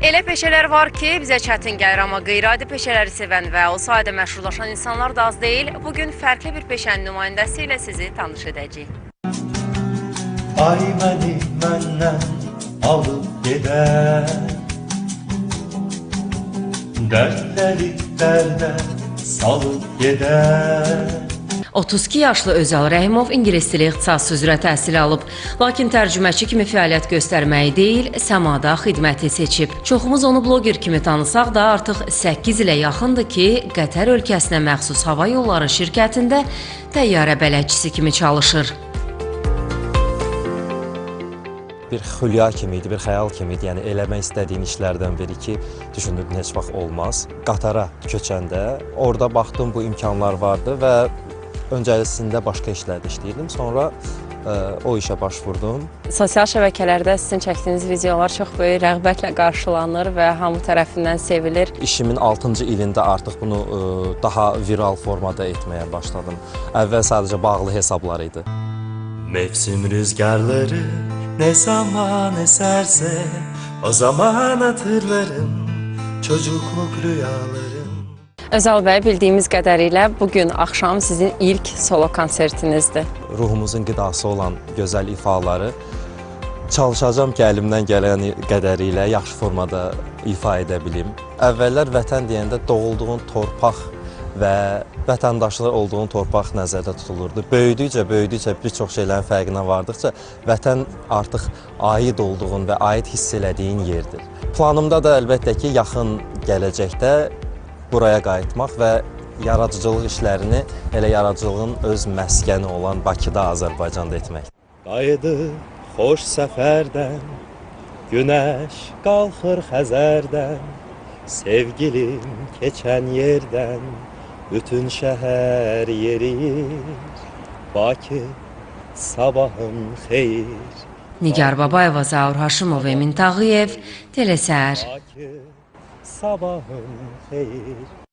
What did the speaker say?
Elə peşələr var ki, bizə çətin gəlir, amma qeyri-adi peşələri sevən və o sahədə məşhurlaşan insanlar da az deyil. Bugün fərqli bir peşənin nümayəndəsi ilə sizi tanış edəcəyik. Ay məni məndən alıb gedər, dərdləri dərdə salıb gedər. 32 yaşlı Özal Rəhimov ingilis dili ixtisası üzrə təhsil alıb, lakin tərcüməçi kimi fəaliyyət göstərməyi deyil, səmada xidməti seçib. Çoxumuz onu bloger kimi tanısaq da artıq 8 ilə yaxındır ki, Qətər ölkəsinə məxsus hava yolları şirkətində təyyarə bələdçisi kimi çalışır. Bir xülya kimi idi, bir xəyal kimi idi. Yəni eləmək istədiyim işlərdən biri ki, düşünürdüm heç vaxt olmaz. Qatara köçəndə orada baxdım bu imkanlar vardı və öncəlisində başqa işlərdə işləyirdim. Sonra o işə başvurdum. Sosial şəbəkələrdə sizin çəkdiyiniz videolar çox böyük rəğbətlə qarşılanır və hamı tərəfindən sevilir. İşimin 6-cı ilində artıq bunu daha viral formada etməyə başladım. Əvvəl sadəcə bağlı hesablar idi. Mevsim rüzgarları ne zaman eserse o zaman hatırlarım çocukluk rüyalarım. Özal bəy, bildiyimiz qədərilə bugün axşam sizin ilk solo konsertinizdir. Ruhumuzun qidası olan gözəl ifaları çalışacağam ki, əlimdən gələn qədərilə yaxşı formada ifa edə bilim. Əvvəllər vətən deyəndə doğulduğun torpaq və vətəndaşlar olduğun torpaq nəzərdə tutulurdu. Böyüdükcə bir çox şeylərin fərqinə vardıqca vətən artıq aid olduğun və aid hiss elədiyin yerdir. Planımda da əlbəttə ki, yaxın gələcəkdə buraya qayıtmaq və yaradıcılıq işlərini elə yaradıcılığın öz məskəni olan Bakıda, Azərbaycanda etmək. Qayıdıb xoş səfərdən, günəş qalxır Xəzərdən, sevgilim keçən yerdən, bütün şəhər yeriyir, Bakı, sabahın xeyir. Nigar Babayeva, Zaur Haşimov, Emin Tağıyev, Telesər. Bakı, sabahın xeyir.